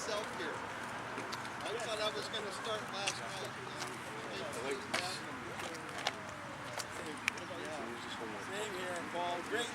myself here. I thought I was going to start last night. Same here, Paul. Great.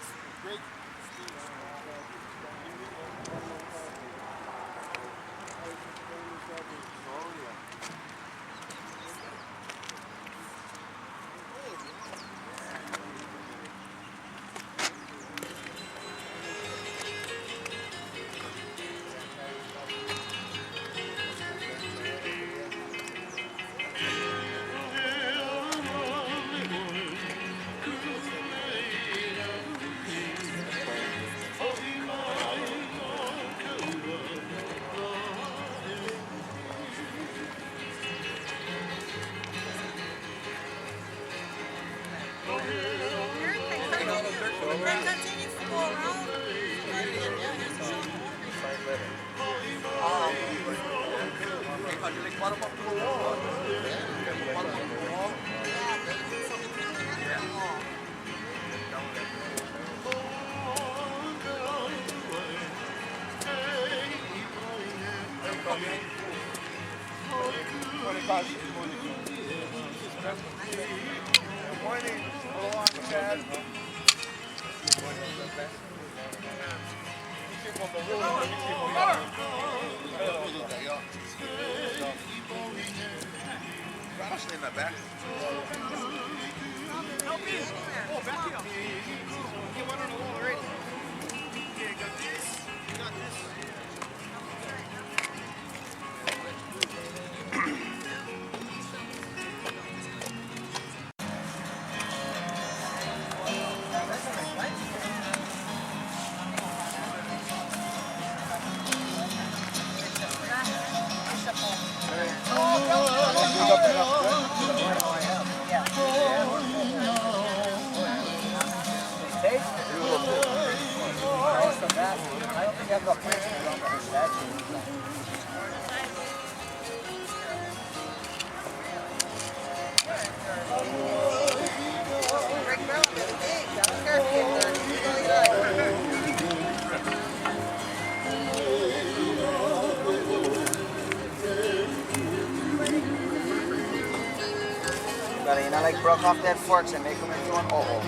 Broke off that forks and make them into an oh.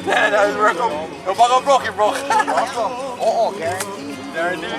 Yeah, that was working. No bugger broke it, bro. Oh, guaranteed. Guaranteed.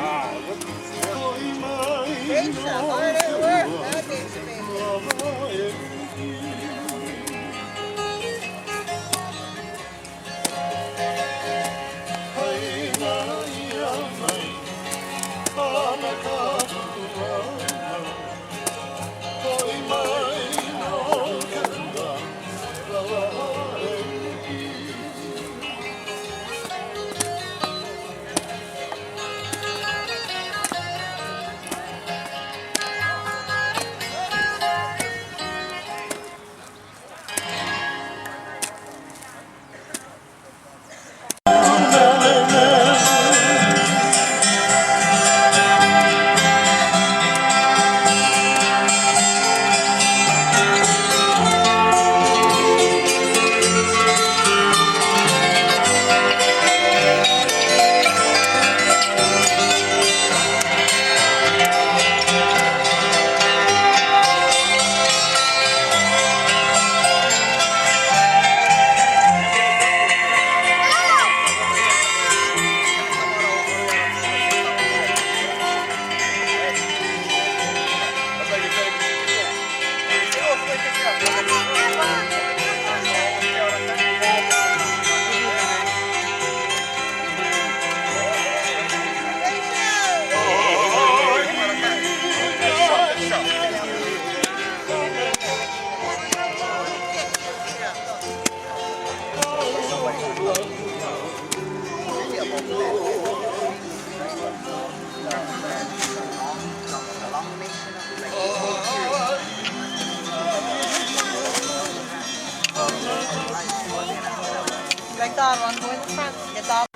Like that one, go in the front, get that.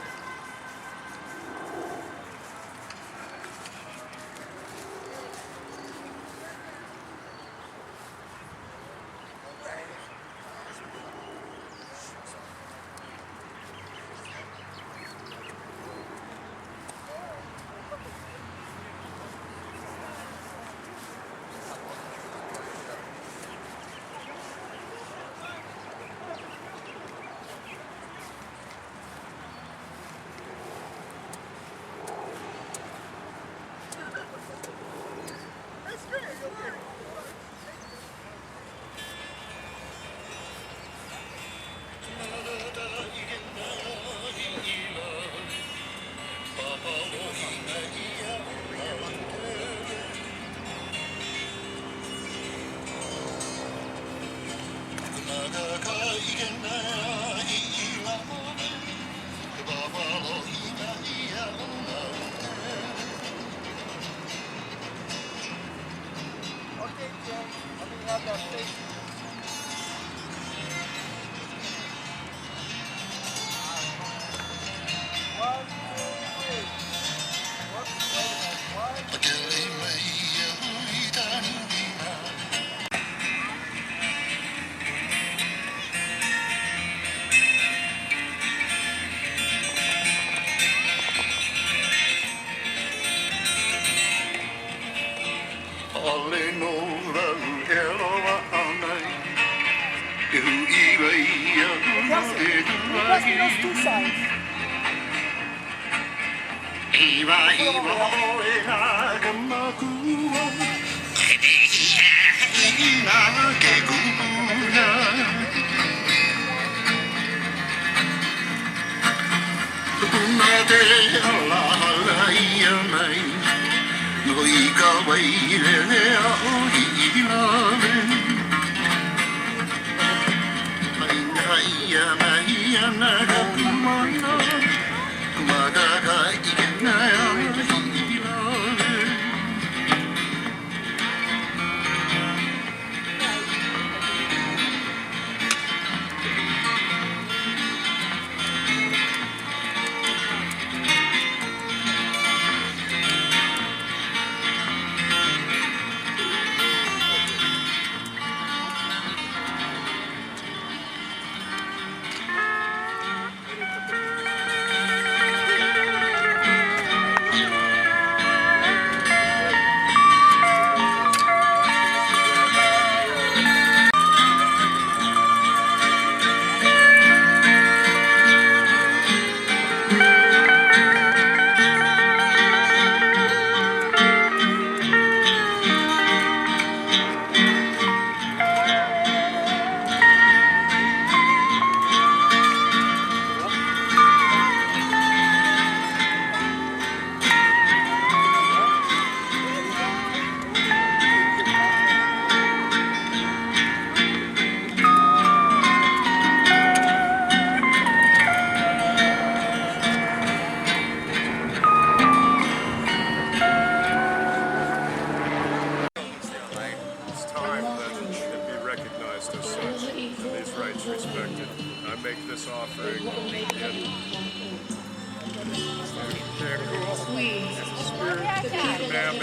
Kamehameha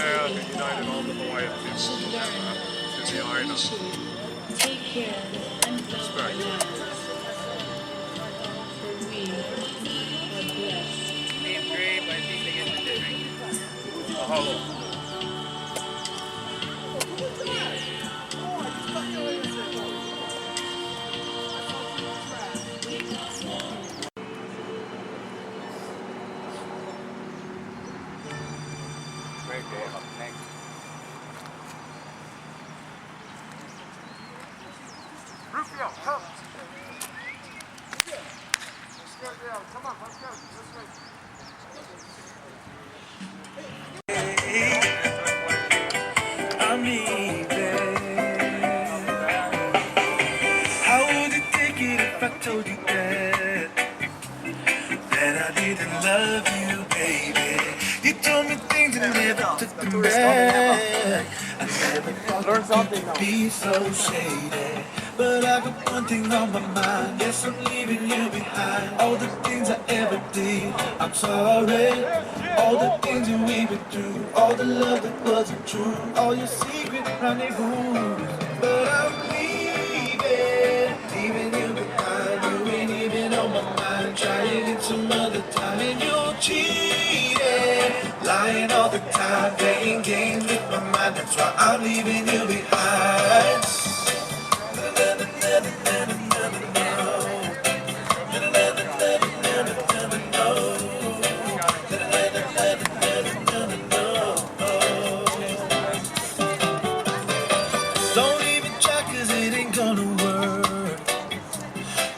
united all the Hawaiian people to the Aina. Take care and Respect. for we are blessed. Name grave, I think they get the drink. Mahalo. Great day. Thank you. Rufio, come. Let's go down. Come on, let's go. Let's go. I'm leaving. How would you take it if I told you that I didn't love you, baby? You told me things and never took them back. I never thought you could be so shady. But I got one thing on my mind. Yes, I'm leaving you behind. All the things I ever did, I'm sorry. All the things that we went through, all the love that wasn't true, all your secret rendezvous. But I'm leaving you behind. You ain't even on my mind. Try it some other time, and you're cheating, lying all the time, playing games with my mind. That's why I'm leaving you behind. Don't even try, 'cause it ain't gonna work.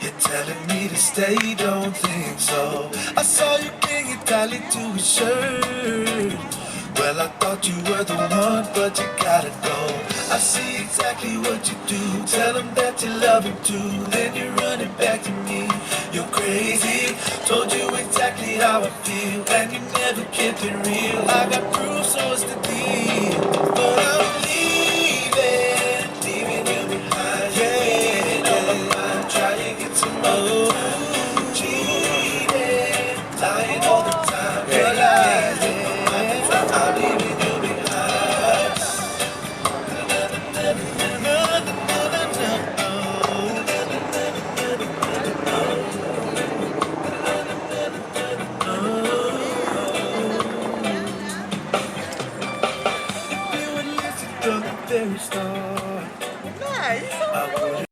You're telling me to stay, don't think so. I saw you bring it tightly to his shirt. Well, I thought you were the one, but you gotta go. I see exactly what you do. Tell him that you love him too. Then you're running back to me. You're crazy. Told you exactly how I feel, and you never kept it real. I got proof, so what's the deal? But I'm leaving you behind. Yeah, on my mind, try and get some other time. Cheating, lying all the time. Realize it, I'm leaving you behind. If you would listen from the very start, I would.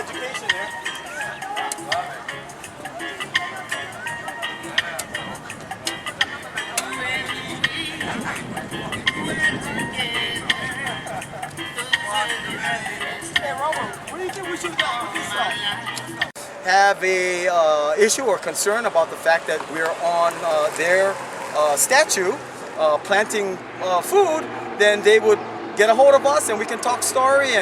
education there. Hey, Romo, what do you think we should do with this stuff? Have a issue or concern about the fact that we're on their statue planting food, then they would get a hold of us and we can talk story.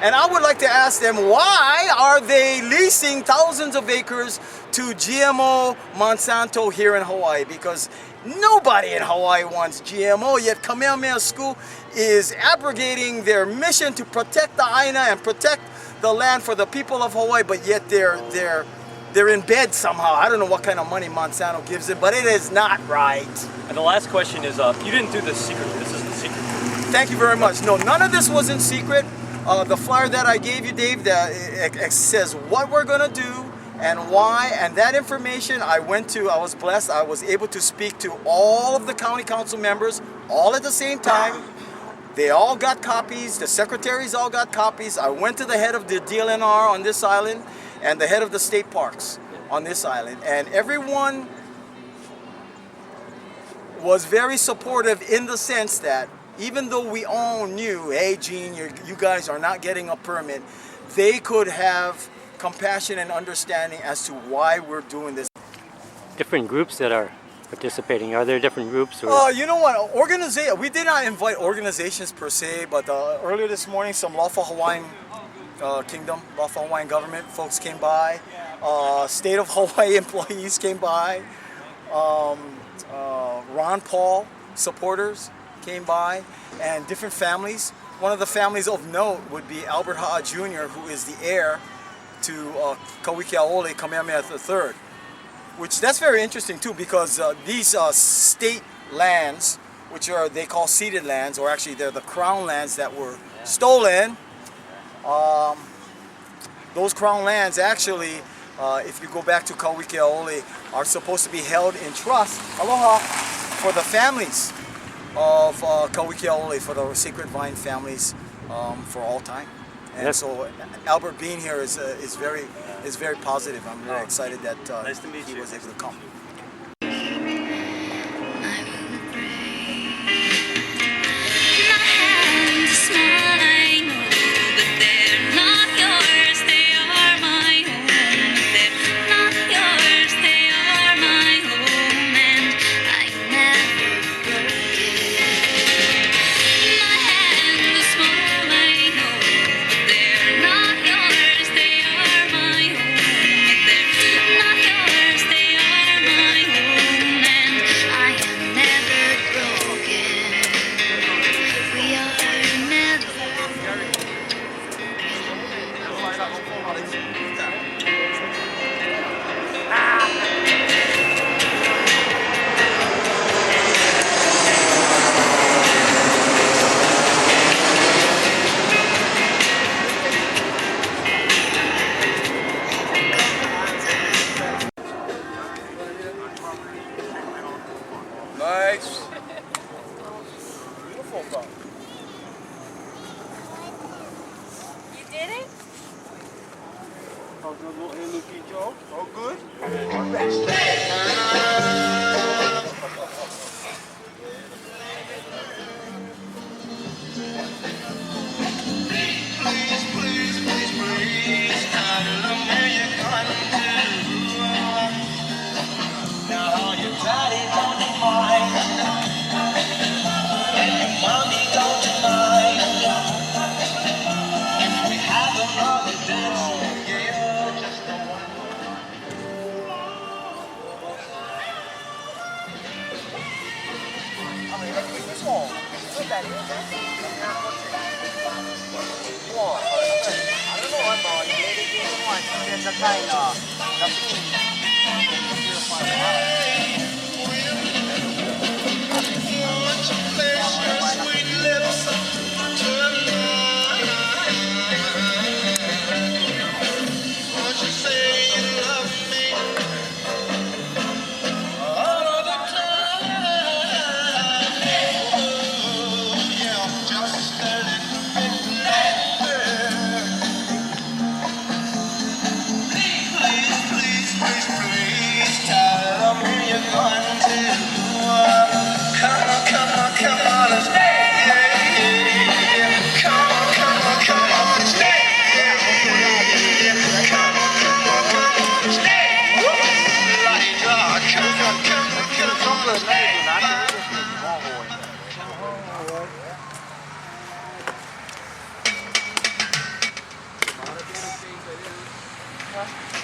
And I would like to ask them, why are they leasing thousands of acres to GMO Monsanto here in Hawaii? Because nobody in Hawaii wants GMO, yet Kamehameha School is abrogating their mission to protect the Aina and protect the land for the people of Hawaii, but yet they're in bed somehow. I don't know what kind of money Monsanto gives them, but it is not right. And the last question is, you didn't do this secretly. This isn't secret. Thank you very much. No, none of this was in secret. The flyer that I gave you, Dave, it says what we're gonna do and why, and that information I was blessed, I was able to speak to all of the county council members all at the same time. They all got copies, the secretaries all got copies. I went to the head of the DLNR on this island and the head of the state parks on this island, and everyone was very supportive in the sense that even though we all knew, hey Gene, you guys are not getting a permit, they could have compassion and understanding as to why we're doing this. Different groups that are participating, are there different groups? Or? You know what, we did not invite organizations per se, but earlier this morning some lawful Hawaiian Kingdom, lawful Hawaiian government folks came by, state of Hawaii employees came by, Ron Paul supporters came by, and different families. One of the families of note would be Albert Ha'a Jr., who is the heir to Kawikiaole Kamehameha III, which that's very interesting too, because these state lands, which are they call ceded lands, or actually they're the crown lands that were stolen. Those crown lands actually, if you go back to Kawikiaole, are supposed to be held in trust, aloha, for the families of Kawikiaole, for the Sacred Vine families, for all time. And so Albert being here is very positive. I'm very excited that nice to meet he was able to come. Nice. Beautiful dog. You did it? How's the little looking Joe? All good?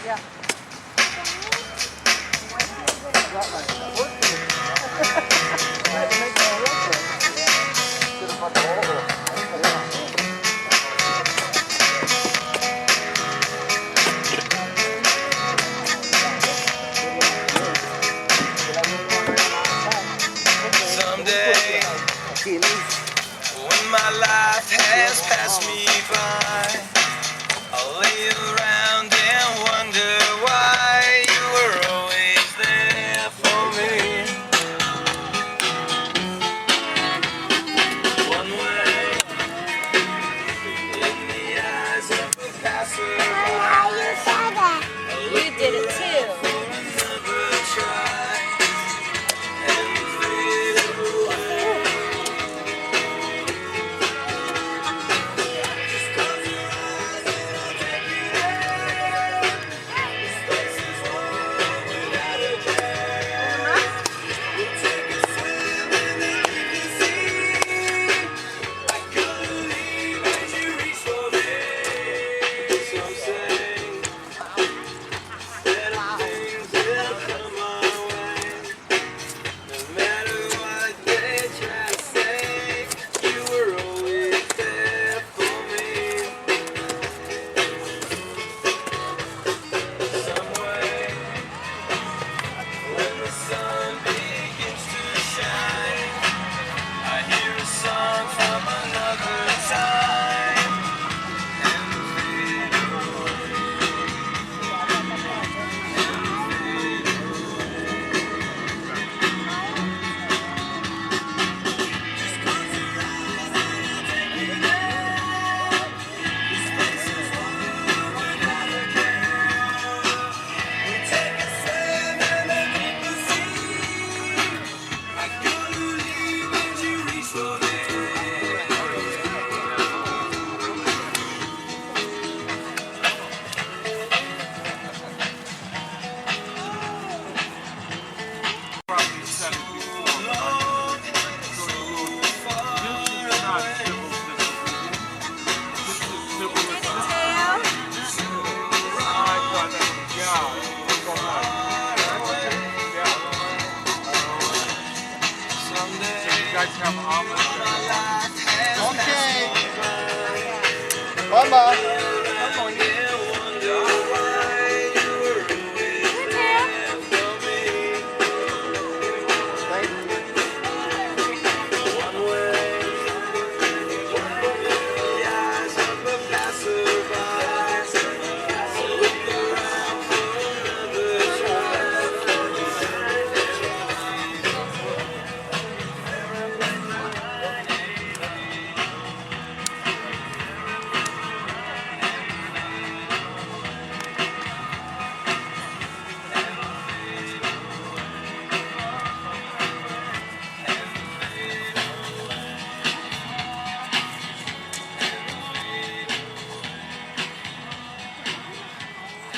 Yeah. Someday, when my life has passed me by, I'll lay around and wonder why you were always there for me. One way, in the eyes of a passerby, You did it too. never try and fade away. Just close your eyes and I'll take you there. This place is warm without a care. We'll take a swim in the deep sea. I couldn't believe that you reached for me. Some say better things will come our way. No matter what they try to say, you were always there for me. Some way, when the sun begins to shine, I hear a song from another time. And fade Just close your eyes and I'll take you there. This place is warm without a care. We'll take a swim in the deep sea. I couldn't believe that you reached for me. Okay. Bye bye.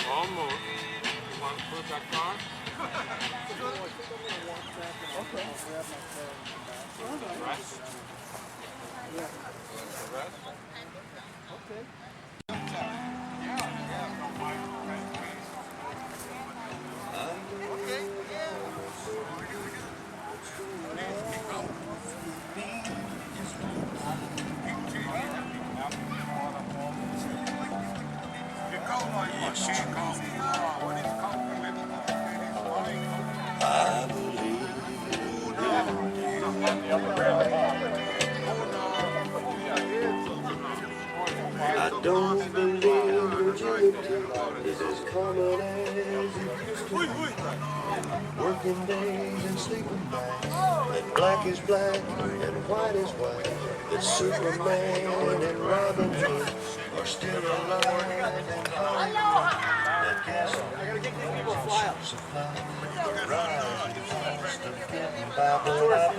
Almost. You want to put that car? I don't believe virginity is as common as it used to be. Working days and sleeping nights, and black is black and white is white. That Superman and Robin Hood are still alive and Hollywood. That gas supply, the rising cost of getting by. But I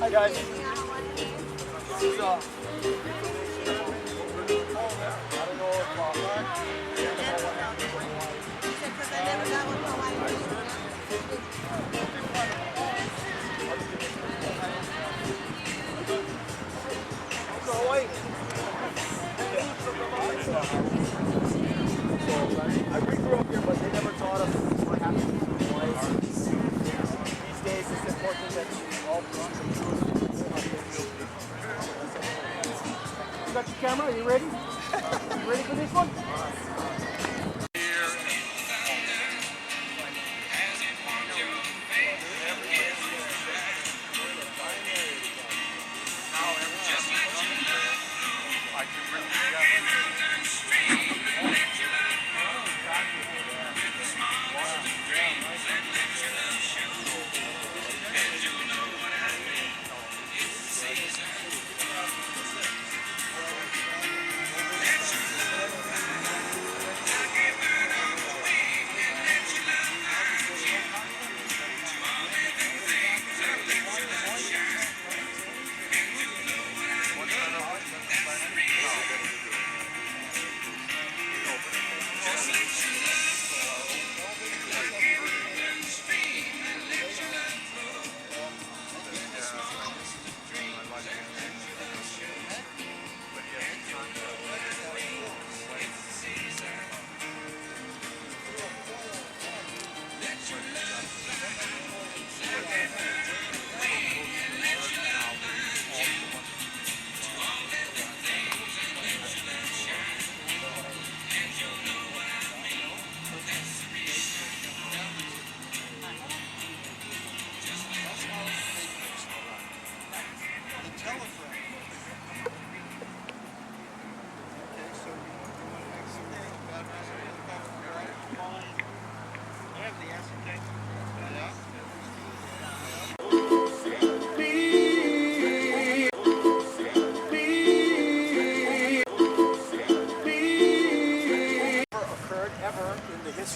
Hi guys. This is got your camera. Are you ready? You ready for this one?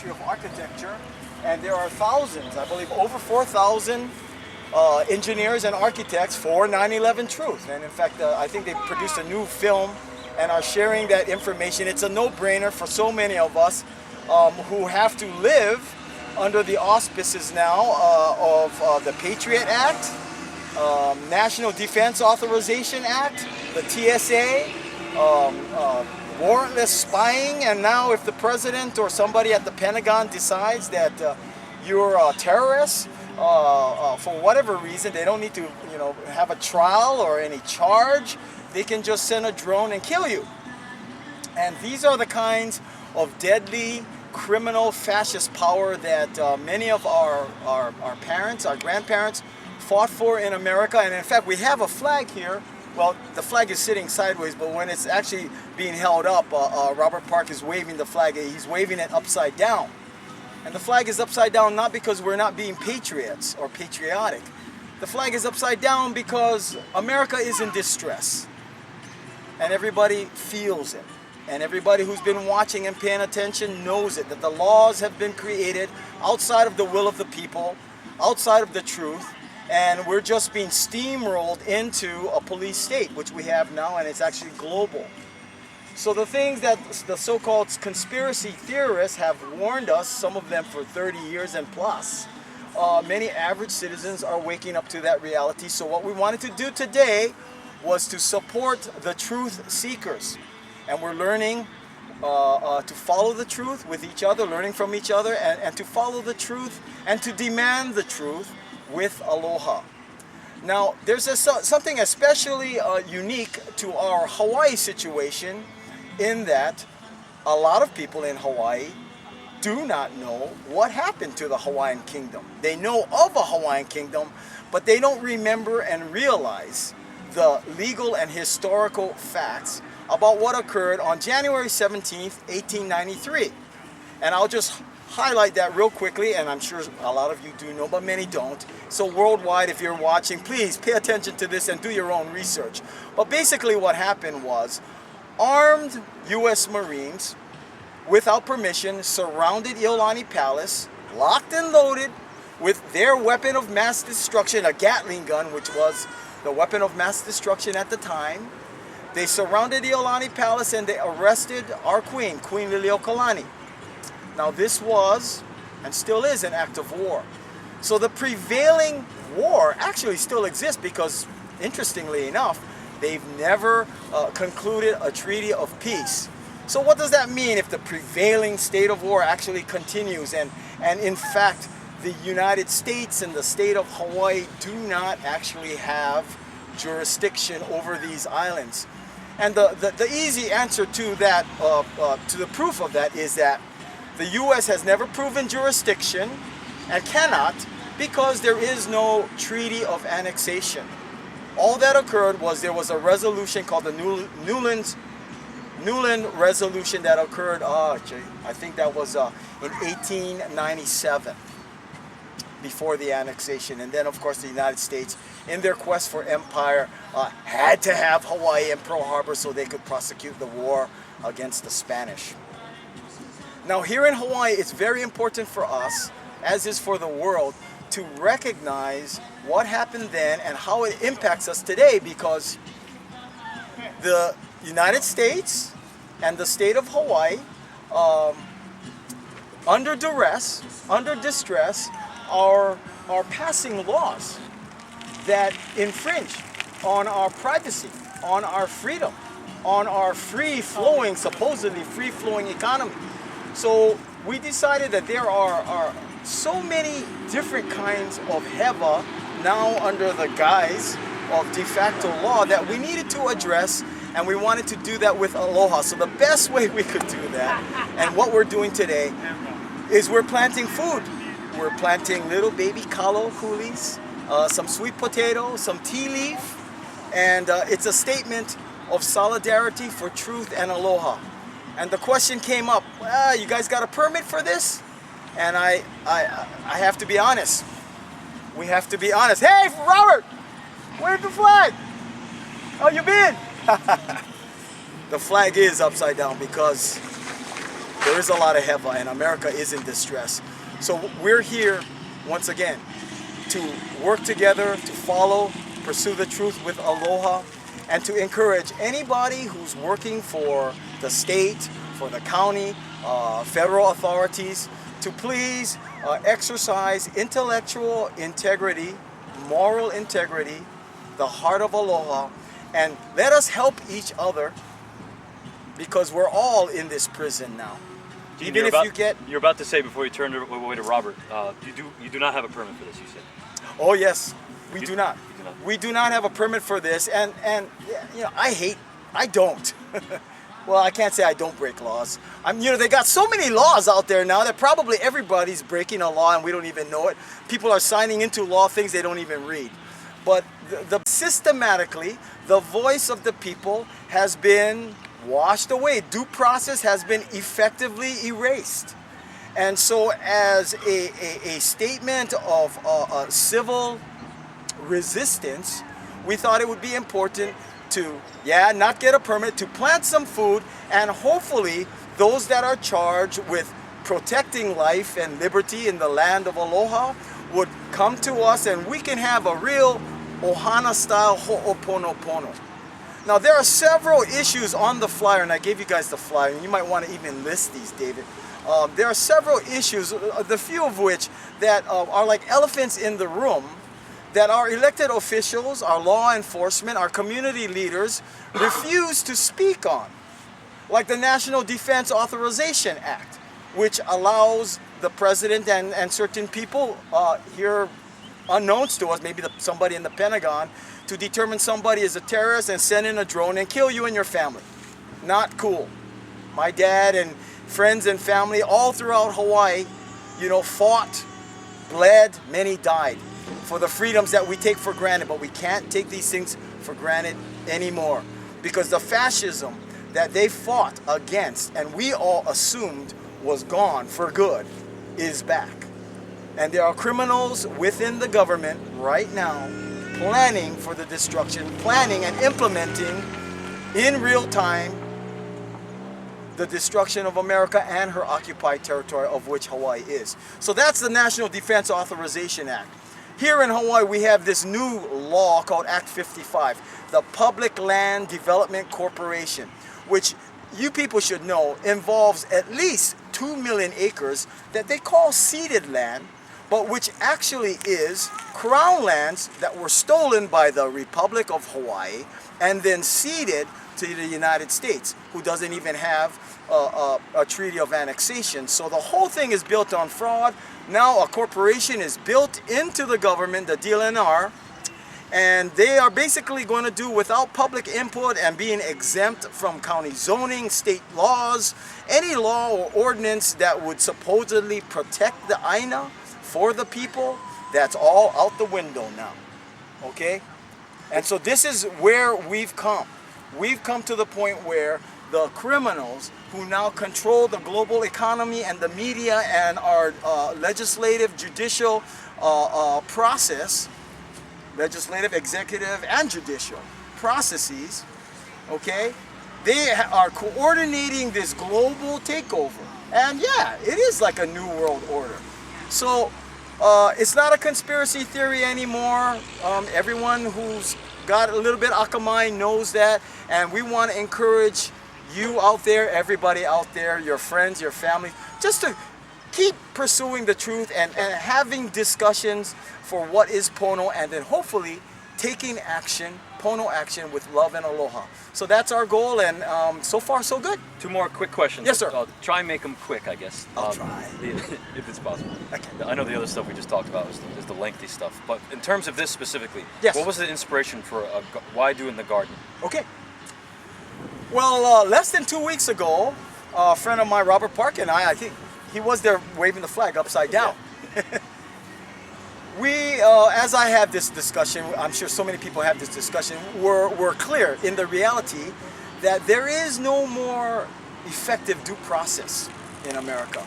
Of architecture, and there are thousands, I believe over 4,000 engineers and architects for 9/11 truth. And in fact, I think they produced a new film and are sharing that information. It's a no-brainer for so many of us who have to live under the auspices now of the Patriot Act, National Defense Authorization Act, the TSA, warrantless spying, and now if the president or somebody at the Pentagon decides that you're a terrorist for whatever reason, they don't need to, have a trial or any charge. They can just send a drone and kill you. And these are the kinds of deadly criminal fascist power that many of our parents, our grandparents fought for in America. And in fact, we have a flag here. Well, the flag is sitting sideways, but when it's actually being held up, Robert Park is waving the flag. He's waving it upside down. And the flag is upside down not because we're not being patriots or patriotic. The flag is upside down because America is in distress. And everybody feels it. And everybody who's been watching and paying attention knows it, that the laws have been created outside of the will of the people, outside of the truth. And we're just being steamrolled into a police state, which we have now, and it's actually global. So the things that the so-called conspiracy theorists have warned us, some of them for 30 years and plus, many average citizens are waking up to that reality. So what we wanted to do today was to support the truth seekers. And we're learning to follow the truth with each other, learning from each other, and to follow the truth and to demand the truth with Aloha. Now, there's something especially unique to our Hawaii situation in that a lot of people in Hawaii do not know what happened to the Hawaiian Kingdom. They know of a Hawaiian Kingdom, but they don't remember and realize the legal and historical facts about what occurred on January 17th, 1893. And I'll just highlight that real quickly, and I'm sure a lot of you do know, but many don't. So worldwide, if you're watching, please pay attention to this and do your own research. But basically what happened was armed U.S. Marines, without permission, surrounded Iolani Palace, locked and loaded with their weapon of mass destruction, a Gatling gun, which was the weapon of mass destruction at the time. They surrounded Iolani Palace and they arrested our queen, Queen Liliuokalani. Now this was, and still is, an act of war. So the prevailing war actually still exists because, interestingly enough, they've never concluded a treaty of peace. So what does that mean if the prevailing state of war actually continues and in fact the United States and the state of Hawaii do not actually have jurisdiction over these islands? And the easy answer to that, to the proof of that, is that the U.S. has never proven jurisdiction and cannot, because there is no treaty of annexation. All that occurred was there was a resolution called the Newland Resolution that occurred, I think that was in 1897, before the annexation. And then, of course, the United States, in their quest for empire, had to have Hawaii and Pearl Harbor so they could prosecute the war against the Spanish. Now, here in Hawaii, it's very important for us, as is for the world, to recognize what happened then and how it impacts us today, because the United States and the state of Hawaii, under duress, under distress, are passing laws that infringe on our privacy, on our freedom, on our free-flowing, supposedly free-flowing economy. So we decided that there are so many different kinds of heva now under the guise of de facto law that we needed to address, and we wanted to do that with Aloha. So the best way we could do that, and what we're doing today, is we're planting food. We're planting little baby kalo kulis, some sweet potato, some tea leaf, and it's a statement of solidarity for truth and aloha. And the question came up, you guys got a permit for this? And I have to be honest. We have to be honest. Hey, Robert, where's the flag? Oh, you been? The flag is upside down because there is a lot of heva and America is in distress. So we're here, once again, to work together, to follow, pursue the truth with aloha, and to encourage anybody who's working for the state, for the county, federal authorities, to please exercise intellectual integrity, moral integrity, the heart of aloha, and let us help each other, because we're all in this prison now. Gene, Even if you get... You're about to say, before you turn away to Robert, you do not have a permit for this, you said. Oh yes, we do not. We do not have a permit for this, and you know, I don't. Well, I can't say I don't break laws. They got so many laws out there now that probably everybody's breaking a law and we don't even know it. People are signing into law things they don't even read. But systematically, the voice of the people has been washed away. Due process has been effectively erased. And so as a statement of civil resistance, we thought it would be important to, not get a permit, to plant some food, and hopefully those that are charged with protecting life and liberty in the land of Aloha would come to us and we can have a real Ohana style ho'oponopono. Now there are several issues on the flyer, and I gave you guys the flyer, and you might want to even list these, David. There are several issues, the few of which that are like elephants in the room, that our elected officials, our law enforcement, our community leaders refuse to speak on. Like the National Defense Authorization Act, which allows the president and certain people here unknowns to us, maybe somebody in the Pentagon, to determine somebody is a terrorist and send in a drone and kill you and your family. Not cool. My dad and friends and family all throughout Hawaii, fought, bled, many died for the freedoms that we take for granted, but we can't take these things for granted anymore, because the fascism that they fought against and we all assumed was gone for good is back. And there are criminals within the government right now planning for the destruction, planning and implementing in real time the destruction of America and her occupied territory, of which Hawaii is. So that's the National Defense Authorization Act. Here in Hawaii, we have this new law called Act 55, the Public Land Development Corporation, which you people should know involves at least 2 million acres that they call ceded land, but which actually is crown lands that were stolen by the Republic of Hawaii and then ceded to the United States, who doesn't even have a treaty of annexation. So the whole thing is built on fraud. Now a corporation is built into the government, the DLNR, And they are basically going to do without public input and being exempt from county zoning, state laws, any law or ordinance that would supposedly protect the Aina for the people. That's all out the window now. Okay? And so this is where we've come. We've come to the point where the criminals who now control the global economy and the media and our legislative, judicial process, legislative, executive, and judicial processes, okay, they are coordinating this global takeover. And yeah, it is like a new world order. So it's not a conspiracy theory anymore. Everyone who's got a little bit akamai knows that, and we want to encourage you out there, everybody out there, your friends, your family, just to keep pursuing the truth and having discussions for what is Pono, and then hopefully taking action, Pono action, with love and aloha. So that's our goal, and so far so good. 2 more quick questions. Yes, sir. Try and make them quick, I guess. I'll try. If it's possible. Okay. I know the other stuff we just talked about is the lengthy stuff, but in terms of this specifically, yes, what was the inspiration for why doing the garden? Okay. Well, less than 2 weeks ago, a friend of mine, Robert Park, and I think he was there waving the flag upside down. Yeah. We, as I have this discussion, I'm sure so many people have this discussion, we're clear in the reality that there is no more effective due process in America.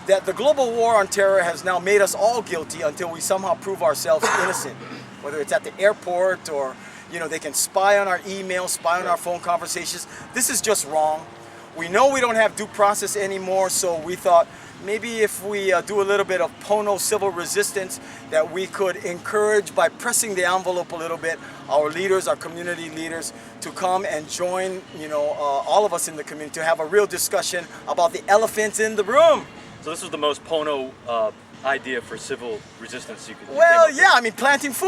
That the global war on terror has now made us all guilty until we somehow prove ourselves innocent. Whether it's at the airport or, you know, they can spy on our emails, spy on our phone conversations. This is just wrong. We know we don't have due process anymore, so we thought maybe if we do a little bit of Pono civil resistance, that we could encourage, by pressing the envelope a little bit, our leaders, our community leaders, to come and join, you know, all of us in the community to have a real discussion about the elephants in the room. So this was the most Pono idea for civil resistance you could. Well, yeah, I mean, planting food.